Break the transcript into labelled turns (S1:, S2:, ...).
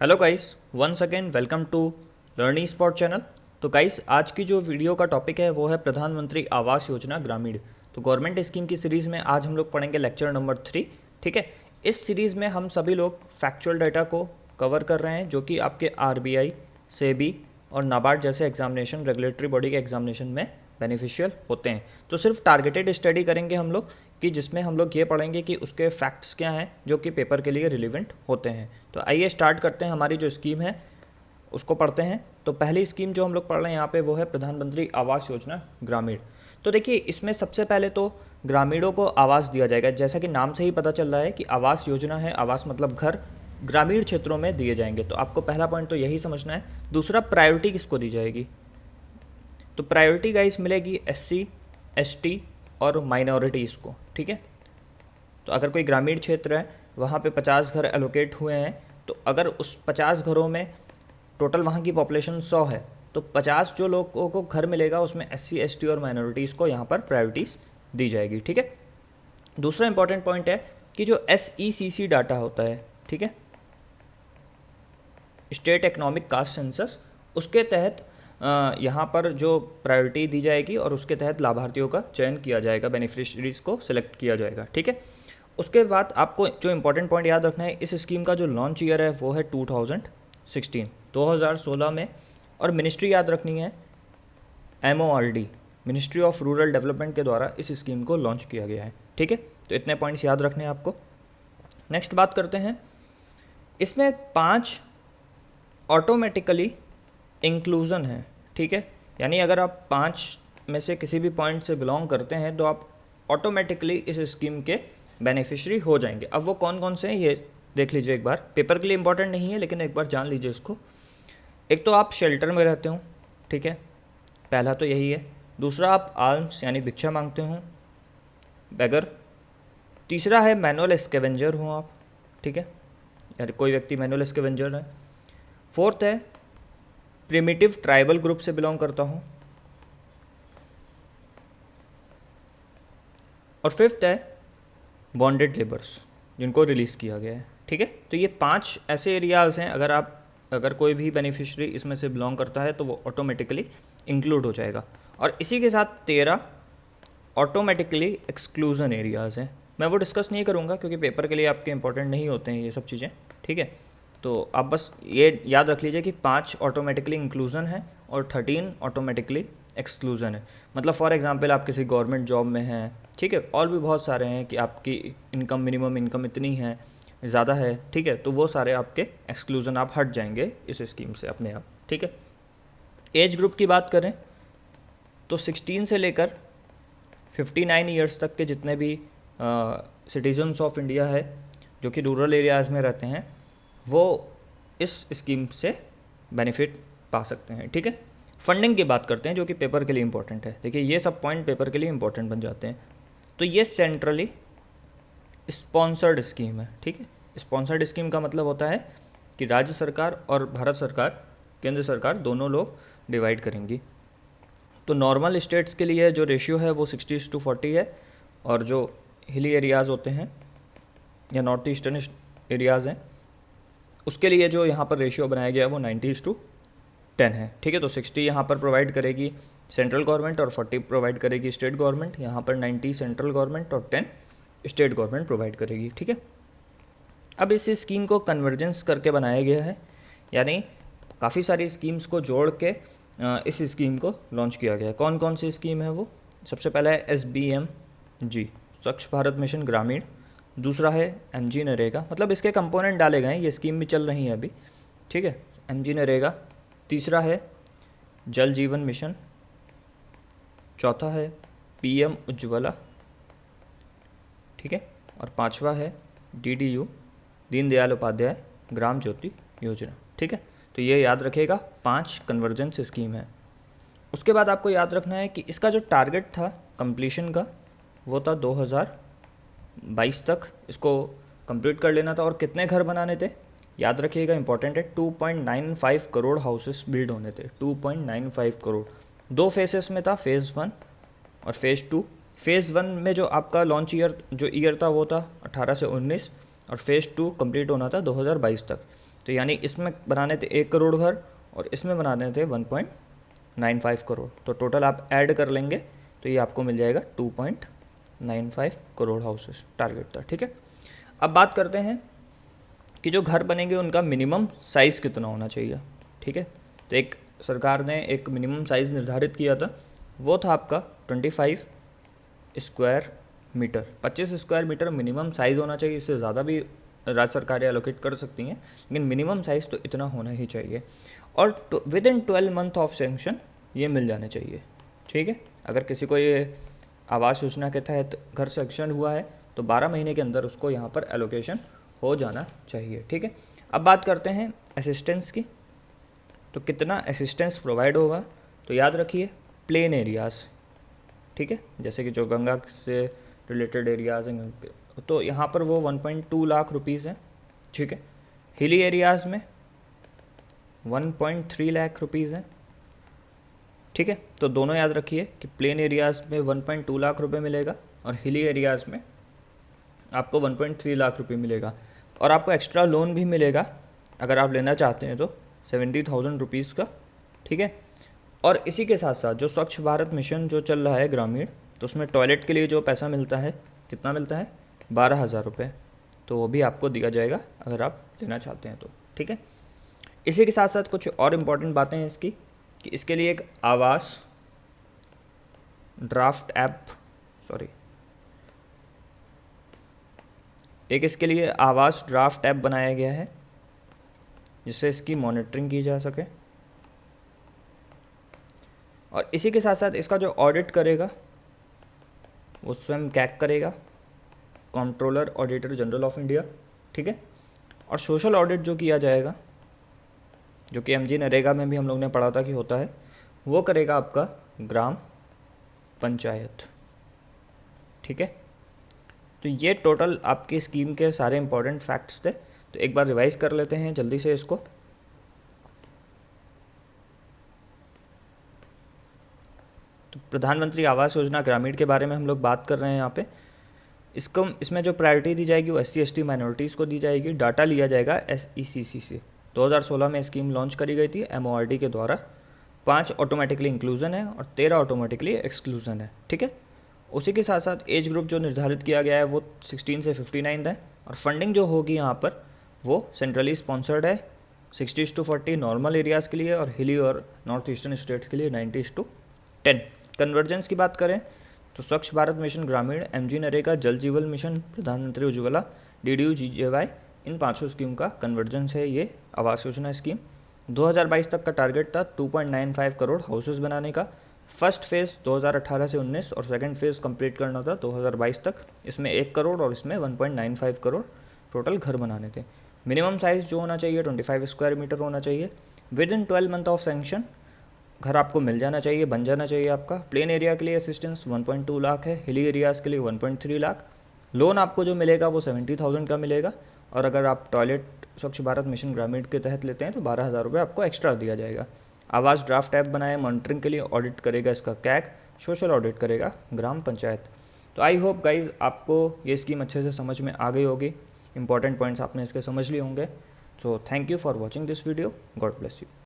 S1: Hello guys, once again welcome to learning spot channel. तो guys, आज की जो वीडियो का टॉपिक है वो है प्रधानमंत्री आवास योजना ग्रामीण। तो गवर्नमेंट स्कीम की सीरीज़ में आज हम लोग पढ़ेंगे लेक्चर नंबर 3। ठीक है, इस सीरीज़ में हम सभी लोग फैक्चुअल डाटा को कवर कर रहे हैं जो कि आपके आरबीआई, सेबी और नाबार्ड जैसे एग्जामिनेशन, रेगुलेटरी बॉडी के एग्जामिनेशन में बेनिफिशियल होते हैं। तो सिर्फ टारगेटेड स्टडी करेंगे हम लोग कि जिसमें हम लोग ये पढ़ेंगे कि उसके फैक्ट्स क्या हैं जो कि पेपर के लिए रिलेवेंट होते हैं। तो आइए स्टार्ट करते हैं, हमारी जो स्कीम है उसको पढ़ते हैं। तो पहली स्कीम जो हम लोग पढ़ रहे हैं यहाँ पे वो है प्रधानमंत्री आवास योजना ग्रामीण। तो देखिए, इसमें सबसे पहले तो ग्रामीणों को आवास दिया जाएगा। जैसा कि नाम से ही पता चल रहा है कि आवास योजना है, आवास मतलब घर, ग्रामीण क्षेत्रों में दिए जाएंगे। तो आपको पहला पॉइंट तो यही समझना है। दूसरा, प्रायोरिटी किसको दी जाएगी? तो प्रायोरिटी गाइस मिलेगी एससी, एसटी और माइनॉरिटीज़ को। ठीक है, तो अगर कोई ग्रामीण क्षेत्र है, वहाँ पे 50 घर एलोकेट हुए हैं, तो अगर उस 50 घरों में टोटल वहाँ की पॉपुलेशन 100 है, तो 50 जो लोगों को घर मिलेगा उसमें एससी, एसटी और माइनॉरिटीज़ को यहाँ पर प्रायोरिटीज़ दी जाएगी। ठीक है, दूसरा इंपॉर्टेंट पॉइंट है कि जो SECC डाटा होता है, ठीक है, स्टेट इकोनॉमिक कास्ट सेंसस, उसके तहत यहाँ पर जो प्रायोरिटी दी जाएगी और उसके तहत लाभार्थियों का चयन किया जाएगा, बेनिफिशरीज को सिलेक्ट किया जाएगा। ठीक है, उसके बाद आपको जो इंपॉर्टेंट पॉइंट याद रखना है, इस स्कीम का जो लॉन्च ईयर है वो है 2016 में, और मिनिस्ट्री याद रखनी है MORD, ministry of rural development के द्वारा इस स्कीम को लॉन्च किया गया है। ठीक है, तो इतने पॉइंट्स याद रखने हैं आपको। नेक्स्ट बात करते हैं, इसमें 5 ऑटोमेटिकली इंक्लूज़न है। ठीक है, यानी अगर आप 5 में से किसी भी पॉइंट से बिलोंग करते हैं तो आप ऑटोमेटिकली इस स्कीम के बेनिफिशरी हो जाएंगे। अब वो कौन कौन से हैं ये देख लीजिए एक बार, पेपर के लिए इंपॉर्टेंट नहीं है लेकिन एक बार जान लीजिए इसको। एक तो आप शेल्टर में रहते हो, ठीक है, पहला तो यही है। दूसरा, आप आल्म्स यानी भिक्षा मांगते हो, बेगर। तीसरा है मैनुअल स्कैवेंजर हो आप, ठीक है, यानी कोई व्यक्ति मैनुअल स्कैवेंजर है। फोर्थ है प्रिमिटिव ट्राइबल ग्रुप से बिलोंग करता हूँ, और फिफ्थ है बॉन्डेड लेबर्स जिनको रिलीज़ किया गया है। ठीक है, तो ये 5 ऐसे एरियाज़ हैं, अगर कोई भी बेनिफिशरी इसमें से बिलोंग करता है तो वो ऑटोमेटिकली इंक्लूड हो जाएगा। और इसी के साथ 13 ऑटोमेटिकली एक्सक्लूजन एरियाज़ हैं। मैं वो डिस्कस नहीं करूँगा क्योंकि पेपर के लिए आपके इंपॉर्टेंट नहीं होते हैं ये सब चीज़ें। ठीक है, तो आप बस ये याद रख लीजिए कि 5 ऑटोमेटिकली इंक्लूजन है और 13 ऑटोमेटिकली एक्सक्लूजन है। मतलब फॉर एग्जांपल आप किसी गवर्नमेंट जॉब में हैं, ठीक है, और भी बहुत सारे हैं कि आपकी इनकम, मिनिमम इनकम इतनी है, ज़्यादा है, ठीक है, तो वो सारे आपके एक्सक्लूजन आप हट जाएंगे इस स्कीम से अपने आप। ठीक है, एज ग्रुप की बात करें तो 16 से लेकर 59 ईयर्स तक के जितने भी सिटीजन्स ऑफ इंडिया है जो कि रूरल एरियाज़ में रहते हैं, वो इस स्कीम से बेनिफिट पा सकते हैं। ठीक है, फंडिंग की बात करते हैं जो कि पेपर के लिए इंपॉर्टेंट है। देखिए, ये सब पॉइंट पेपर के लिए इंपॉर्टेंट बन जाते हैं। तो ये सेंट्रली स्पॉन्सर्ड स्कीम है। ठीक है, स्पॉन्सर्ड स्कीम का मतलब होता है कि राज्य सरकार और भारत सरकार, केंद्र सरकार, दोनों लोग डिवाइड करेंगी। तो नॉर्मल स्टेट्स के लिए जो रेशियो है वो 60:40 है, और जो हिली एरियाज़ होते हैं या नॉर्थ ईस्टर्न एरियाज़ हैं उसके लिए जो यहाँ पर रेशियो बनाया गया है वो 90:10 है। ठीक है, तो 60 यहाँ पर प्रोवाइड करेगी सेंट्रल गवर्नमेंट और 40 प्रोवाइड करेगी स्टेट गवर्नमेंट। यहाँ पर 90 सेंट्रल गवर्नमेंट और 10 स्टेट गवर्नमेंट प्रोवाइड करेगी। ठीक है, अब इस स्कीम को कन्वर्जेंस करके बनाया गया है, यानी काफ़ी सारी स्कीम्स को जोड़ के इस स्कीम को लॉन्च किया गया है। कौन कौन सी स्कीम है वो? सबसे पहला है SBMG, स्वच्छ भारत मिशन ग्रामीण। दूसरा है MG नरेगा, मतलब इसके कंपोनेंट डाले गए हैं, ये स्कीम भी चल रही है अभी। ठीक है, MG नरेगा। तीसरा है जल जीवन मिशन। चौथा है PM उज्ज्वला। ठीक है, और पांचवा है DDU, दीनदयाल उपाध्याय ग्राम ज्योति योजना। ठीक है, तो ये याद रखिएगा, 5 कन्वर्जेंस स्कीम है। उसके बाद आपको याद रखना है कि इसका जो टारगेट था कंप्लीशन का वो था 2022 तक इसको कंप्लीट कर लेना था। और कितने घर बनाने थे याद रखिएगा, इंपॉर्टेंट है, 2.95 करोड़ हाउसेस बिल्ड होने थे। 2.95 करोड़, 2 फेसेस में था, फेज़ 1 और फेज़ 2। फेज़ 1 में जो आपका लॉन्च ईयर था वो था 18 से 19, और फेज़ 2 कंप्लीट होना था 2022 तक। तो यानी इसमें बनाने थे 1 करोड़ घर और इसमें बनाने थे 1.95 करोड़। तो टोटल आप ऐड कर लेंगे तो ये आपको मिल जाएगा 2.95 करोड़ हाउसेस टारगेट था, ठीक है। अब बात करते हैं कि जो घर बनेंगे उनका मिनिमम साइज़ कितना होना चाहिए, ठीक है। तो एक सरकार ने एक मिनिमम साइज़ निर्धारित किया था, वो था आपका 25 square metre. 25 square metre minimum size होना चाहिए। इससे ज़्यादा भी राज्य सरकारें एलोकेट कर सकती हैं, लेकिन मिनिमम साइज़ तो इतना होना ही चाहिए। और with in 12 month of sanction ये मिल जाने चाहिए, ठीक है। अगर किसी को ये आवास योजना के तहत घर सेंक्शन हुआ है तो 12 महीने के अंदर उसको यहाँ पर एलोकेशन हो जाना चाहिए, ठीक है। अब बात करते हैं असिस्टेंस की। तो कितना असिस्टेंस प्रोवाइड होगा, तो याद रखिए प्लेन एरियाज़, ठीक है, जैसे कि जो गंगा से रिलेटेड एरियाज़ हैं तो यहाँ पर वो 1.2 लाख रुपीज़ हैं, ठीक है। हिली एरियाज़ में 1.3 लाख रुपीज़ हैं, ठीक है। तो दोनों याद रखिए कि प्लेन एरियाज़ में 1.2 लाख रुपए मिलेगा और हिली एरियाज़ में आपको 1.3 लाख रुपए मिलेगा। और आपको एक्स्ट्रा लोन भी मिलेगा अगर आप लेना चाहते हैं तो 70,000 रुपीज़ का, ठीक है। और इसी के साथ साथ जो स्वच्छ भारत मिशन जो चल रहा है ग्रामीण, तो उसमें टॉयलेट के लिए जो पैसा मिलता है, कितना मिलता है, 12,000 रुपये। तो वो भी आपको दिया जाएगा अगर आप लेना चाहते हैं तो, ठीक है। इसी के साथ साथ कुछ और इम्पॉर्टेंट बातें हैं इसकी, कि इसके लिए एक आवास ड्राफ्ट ऐप, एक इसके लिए आवास ड्राफ्ट ऐप बनाया गया है जिससे इसकी मॉनिटरिंग की जा सके। और इसी के साथ साथ इसका जो ऑडिट करेगा वो स्वयं कैग करेगा, controller auditor general of India, ठीक है। और सोशल ऑडिट जो किया जाएगा, जो कि एमजी नरेगा में भी हम लोग ने पढ़ा था कि होता है, वो करेगा आपका ग्राम पंचायत, ठीक है। तो ये टोटल आपकी स्कीम के सारे इंपॉर्टेंट फैक्ट्स थे। तो एक बार रिवाइज कर लेते हैं जल्दी से इसको। तो प्रधानमंत्री आवास योजना ग्रामीण के बारे में हम लोग बात कर रहे हैं यहाँ पे। इसमें जो प्रायोरिटी दी जाएगी वो SC/ST माइनॉरिटीज़ को दी जाएगी। डाटा लिया जाएगा SECC से। 2016 में स्कीम लॉन्च करी गई थी MORD के द्वारा। 5 ऑटोमेटिकली इंक्लूजन है और 13 ऑटोमेटिकली एक्सक्लूजन है, ठीक है। उसी के साथ साथ एज ग्रुप जो निर्धारित किया गया है वो 16 से 59 है। और फंडिंग जो होगी यहाँ पर वो सेंट्रली स्पॉन्सर्ड है, 60:40 नॉर्मल एरियाज़ के लिए और हिली और नॉर्थ ईस्टर्न स्टेट्स के लिए 90:10। कन्वर्जेंस की बात करें तो स्वच्छ भारत मिशन ग्रामीण, MG नरेगा, जल जीवन मिशन, प्रधानमंत्री उज्ज्वला, DDU-GJY, इन 5 स्कीम का कन्वर्जेंस है ये आवास योजना स्कीम। 2022 तक का टारगेट था 2.95 करोड़ हाउसेस बनाने का। फर्स्ट फेज़ 2018 से 19 और सेकंड फेज़ कंप्लीट करना था 2022 तक। इसमें 1 करोड़ और इसमें 1.95 करोड़ टोटल घर बनाने थे। मिनिमम साइज़ जो होना चाहिए 25 स्क्वायर मीटर होना चाहिए। With in 12 month of sanction घर आपको मिल जाना चाहिए, बन जाना चाहिए आपका। प्लेन एरिया के लिए असिस्टेंस 1.2 लाख है, हिली एरियाज़ के लिए 1.3 लाख। लोन आपको जो मिलेगा वो 70,000 का मिलेगा। और अगर आप टॉयलेट स्वच्छ भारत मिशन ग्रामीण के तहत लेते हैं तो 12,000 रुपये आपको एक्स्ट्रा दिया जाएगा। आवास ड्राफ्ट ऐप बनाए, मॉनिटरिंग के लिए ऑडिट करेगा इसका कैग, सोशल ऑडिट करेगा ग्राम पंचायत। तो आई होप गाइज़ आपको ये स्कीम अच्छे से समझ में आ गई होगी, इंपॉर्टेंट पॉइंट्स आपने इसके समझ लिए होंगे। So thank you for watching this video, God bless you.